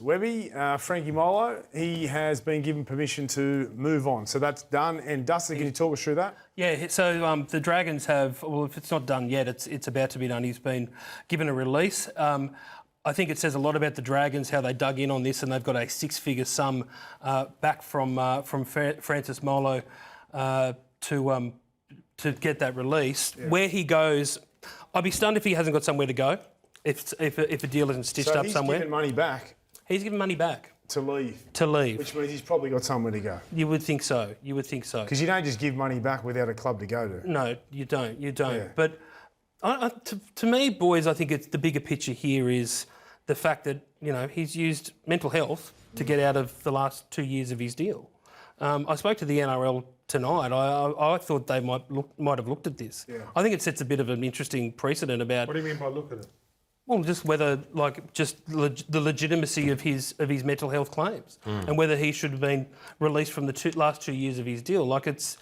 Webby, Frankie Molo, he has been given permission to move on. So that's done. And Dustin, can you talk us through that? Yeah, so the Dragons have, well, if it's not done yet, it's about to be done. He's been given a release. I think it says a lot about the Dragons, how they dug in on this, and they've got a six-figure sum back from Francis Molo to get that release. Yeah. Where he goes, I'd be stunned if he hasn't got somewhere to go. If a deal isn't stitched up somewhere. So he's given money back? He's given money back. To leave? To leave. Which means he's probably got somewhere to go. You would think so. You would think so. Because you don't just give money back without a club to go to. No, you don't. You don't. Yeah. But to me, boys, I think it's the bigger picture here is the fact that, you know, he's used mental health to get out of the last 2 years of his deal. I spoke to the NRL tonight. I thought they might have looked at this. Yeah. I think it sets a bit of an interesting precedent about... What do you mean by look at it? Well, just whether, like, just the legitimacy of his mental health claims and whether he should have been released from the last 2 years of his deal. Like, it's.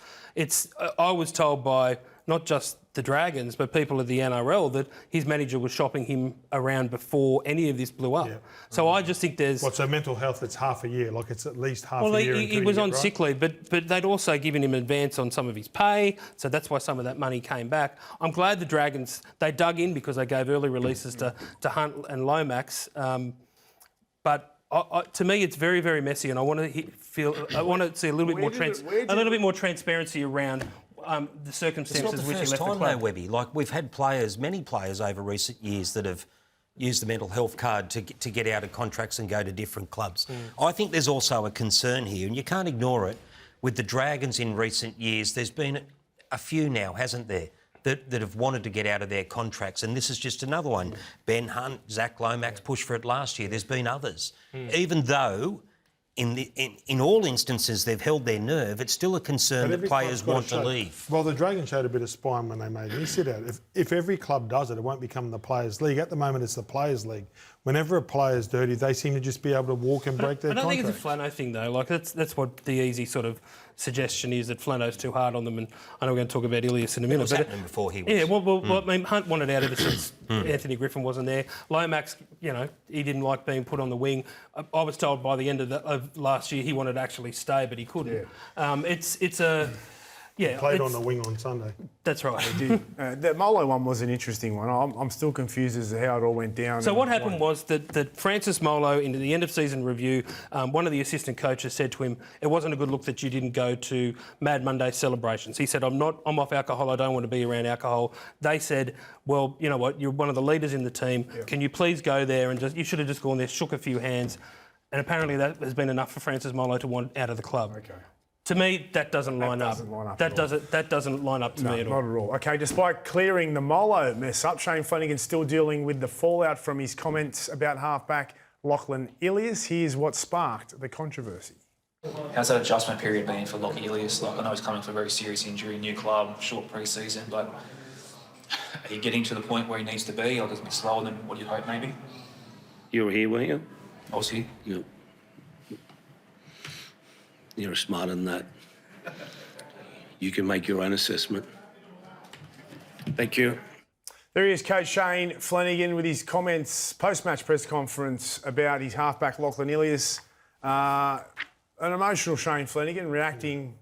I was told by not just the Dragons but people at the NRL that his manager was shopping him around before any of this blew up. Yeah. So I just think there's... So mental health, it's half a year, like it's at least half a year. Well, he was on sick leave, but they'd also given him advance on some of his pay, so that's why some of that money came back. I'm glad the Dragons, they dug in because they gave early releases to Hunt and Lomax, but to me, it's very, very messy, and I want to see a little bit more transparency around the circumstances which he left the club. It's not the first time, though, Webby. Like, we've had many players over recent years that have used the mental health card to get out of contracts and go to different clubs. I think there's also a concern here, and you can't ignore it. With the Dragons in recent years, there's been a few now, hasn't there, that have wanted to get out of their contracts, and this is just another one. Ben Hunt, Zach Lomax pushed for it last year. There's been others. Even though in all instances they've held their nerve, it's still a concern that players want to leave. Well, the Dragons showed a bit of spine when they made me sit out. If every club does it, it won't become the Players' League. At the moment, it's the Players' League. Whenever a player's dirty, they seem to just be able to walk and break their contract. I don't think it's a Flano thing, though. Like, that's what the easy sort of suggestion is, that Flano's too hard on them, and I know we're going to talk about Ilias in a minute. It was happening before he was. Yeah, well, I mean, Hunt wanted out ever since Anthony Griffin wasn't there. Lomax, you know, he didn't like being put on the wing. I was told by the end of last year he wanted to actually stay, but he couldn't. Yeah. He played on the wing on Sunday. That's right. He did. That Molo one was an interesting one. I'm still confused as to how it all went down. So what happened was that Francis Molo, in the end-of-season review, one of the assistant coaches said to him, it wasn't a good look that you didn't go to Mad Monday celebrations. He said, I'm off alcohol, I don't want to be around alcohol. They said, well, you know what, you're one of the leaders in the team. Yeah. Can you please go there and you should have just gone there, shook a few hands. And apparently that has been enough for Francis Molo to want out of the club. Okay. To me, that doesn't line up. That doesn't line up to me at all. Not at all. Okay, despite clearing the Molo mess up, Shane Flanagan still dealing with the fallout from his comments about halfback Lachlan Ilias. Here's what sparked the controversy. How's that adjustment period been for Lachlan Ilias? Like, I know he's coming for a very serious injury, new club, short pre-season, but are you getting to the point where he needs to be, or does it be slower than what you'd hope maybe? You were here, weren't you? I was here. Yeah. You're smarter than that. You can make your own assessment. Thank you. There he is, Coach Shane Flanagan, with his comments post-match press conference about his halfback Lachlan Ilias. An emotional Shane Flanagan reacting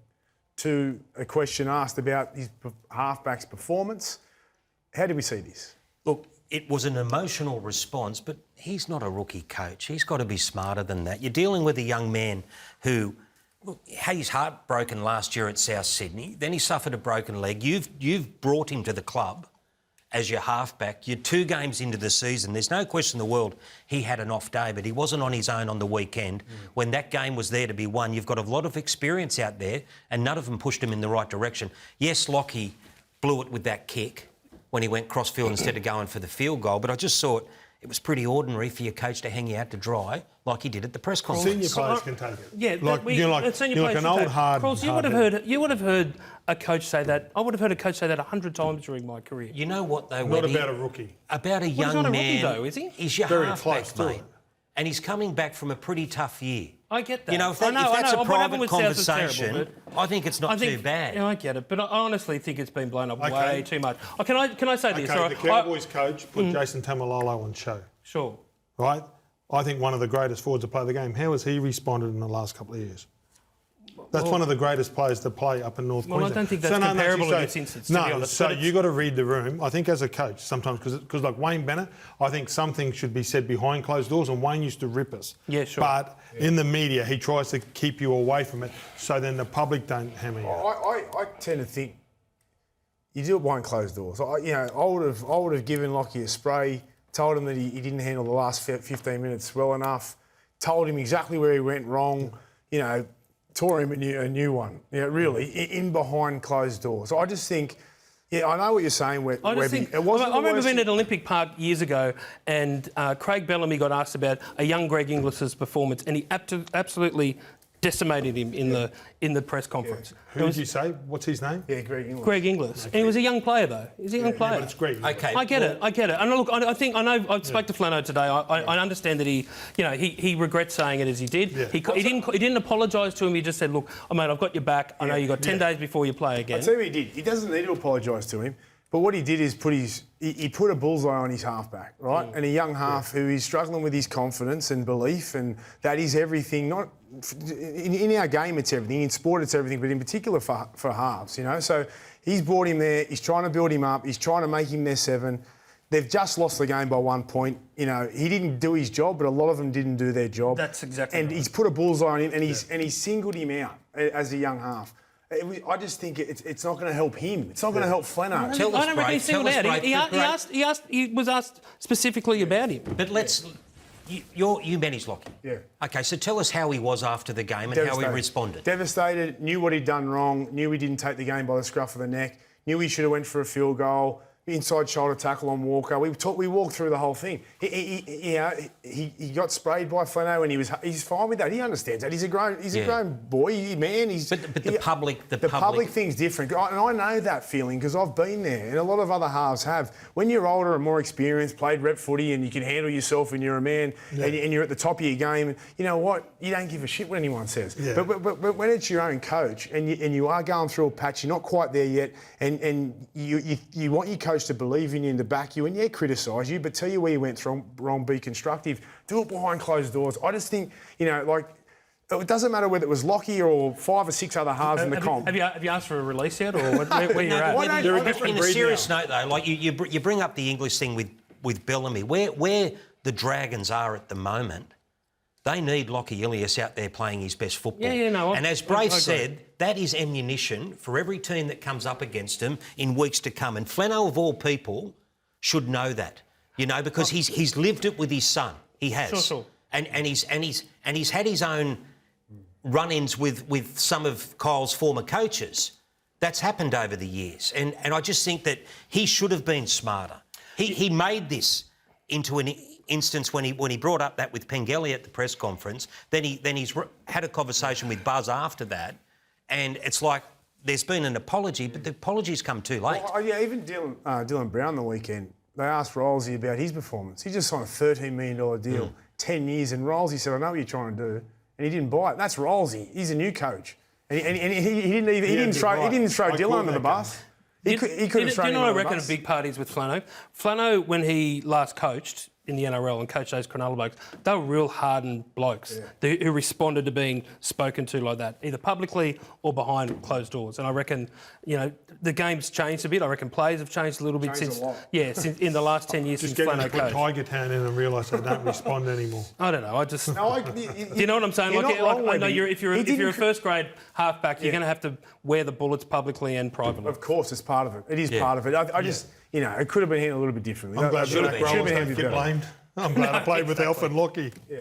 to a question asked about his halfback's performance. How did we see this? Look, it was an emotional response, but he's not a rookie coach. He's got to be smarter than that. You're dealing with a young man who had his heart broken last year at South Sydney. Then he suffered a broken leg. You've brought him to the club as your halfback. You're 2 games into the season. There's no question in the world he had an off day, but he wasn't on his own on the weekend. When that game was there to be won, you've got a lot of experience out there, and none of them pushed him in the right direction. Yes, Lockie blew it with that kick when he went cross-field instead of going for the field goal, but I just thought it was pretty ordinary for your coach to hang you out to dry like he did at the press conference. Senior players can take it. Yeah, you're like an old hard. You would have heard a coach say that. I would have heard a coach say that 100 times during my career. You know what though? Not about a rookie. About a young man. He's not a rookie though, is he? He's your very halfback, close, mate. And he's coming back from a pretty tough year. I get that. You know, if that's a private conversation, terrible, I think it's not too bad. Yeah, I get it, but I honestly think it's been blown up way too much. Oh, can I say this? Okay, the Cowboys coach put Jason Tamalolo on show. Sure. Right? I think one of the greatest forwards to play the game. How has he responded in the last couple of years? That's one of the greatest players to play up in North Queensland. I don't think that's comparable in this instance, to be honest. So you got to read the room. I think as a coach, sometimes, because like Wayne Bennett, I think something should be said behind closed doors, and Wayne used to rip us. Yeah, sure. But in the media, he tries to keep you away from it, so then the public don't hammer you. I tend to think you do it behind closed doors. I would have given Lockie a spray, told him that he didn't handle the last 15 minutes well enough, told him exactly where he went wrong, tore him a new one. Really, in behind closed doors. I just think, I know what you're saying, I remember being at Olympic Park years ago, and Craig Bellamy got asked about a young Greg Inglis's performance, and he absolutely decimated him in the press conference. Who did you say? What's his name? Yeah, Greg Inglis. Greg Inglis. And he was a young player, though. He's a young player. Yeah, but it's Greg. Okay. I get it. And look, I spoke to Flano today. I understand that he regrets saying it as he did. Yeah. He didn't apologise to him. He just said, look, mate, I've got your back. I know you've got 10 days before you play again. I'll tell you what he did. He doesn't need to apologise to him. But what he did is he put a bullseye on his halfback, right? And a young half who is struggling with his confidence and belief, and that is everything. Not in our game, it's everything. In sport, it's everything. But in particular for halves, So he's brought him there. He's trying to build him up. He's trying to make him their 7. They've just lost the game by 1 point. He didn't do his job, but a lot of them didn't do their job. That's exactly And right. he's put a bullseye on him, and he's singled him out as a young half. I just think it's not going to help him. It's not going to help Flano. I don't reckon he's singled out. He was asked specifically about him. But you manage Lockie. Yeah. Okay, so tell us how he was after the game and how he responded. Devastated, knew what he'd done wrong, knew he didn't take the game by the scruff of the neck, knew he should have went for a field goal, inside shoulder tackle on Walker. We walked through the whole thing. He got sprayed by Flano, and he's fine with that. He understands that. He's a grown boy, man. But the public thing's different, and I know that feeling because I've been there, and a lot of other halves have. When you're older and more experienced, played rep footy, and you can handle yourself, and you're a man, and you're at the top of your game, and you know what? You don't give a shit what anyone says. Yeah. But when it's your own coach, and you are going through a patch, you're not quite there yet, and you want your coach to believe in you and to back you and criticise you, but tell you where you went wrong, be constructive. Do it behind closed doors. I just think, it doesn't matter whether it was Lockie or 5 or 6 other halves in the comp. Have you asked for a release yet, or where you're at? In a serious note, though, like you bring up the English thing with Bellamy, where the Dragons are at the moment, they need Lachlan Ilias out there playing his best football. And as Braith said, that is ammunition for every team that comes up against him in weeks to come. And Flano, of all people, should know that, because he's lived it with his son. He has. Sure. And he's had his own run-ins with some of Kyle's former coaches. That's happened over the years. And I just think that he should have been smarter. He made this into an instance when he brought up that with Pengelly at the press conference. Then he's had a conversation with Buzz after that, and it's like there's been an apology, but the apology's come too late. Even Dylan Brown the weekend, they asked Rolsey about his performance. He just signed a $13 million deal, 10 years, and Rolsey said, "I know what you're trying to do," and he didn't buy it. That's Rolsey. He's a new coach, and he didn't throw Dylan under the bus. He could have thrown him under the bus. Do you know what I reckon a big part is with Flano? Flano, when he last coached in the NRL and coached those Cronulla blokes, they were real hardened blokes who responded to being spoken to like that, either publicly or behind closed doors. And I reckon, the game's changed a bit. I reckon players have changed a little bit since in the last 10 years since Flano coached. Tiger Town in and realise they don't respond anymore. I don't know. Do you know what I'm saying? If you're a first grade halfback, you're going to have to wear the bullets publicly and privately. Of course, it's part of it. It is part of it. I just, it could have been handled a little bit differently. I'm glad Jack Growers don't get blamed. I'm glad I played with Alf and Lockie. Yeah.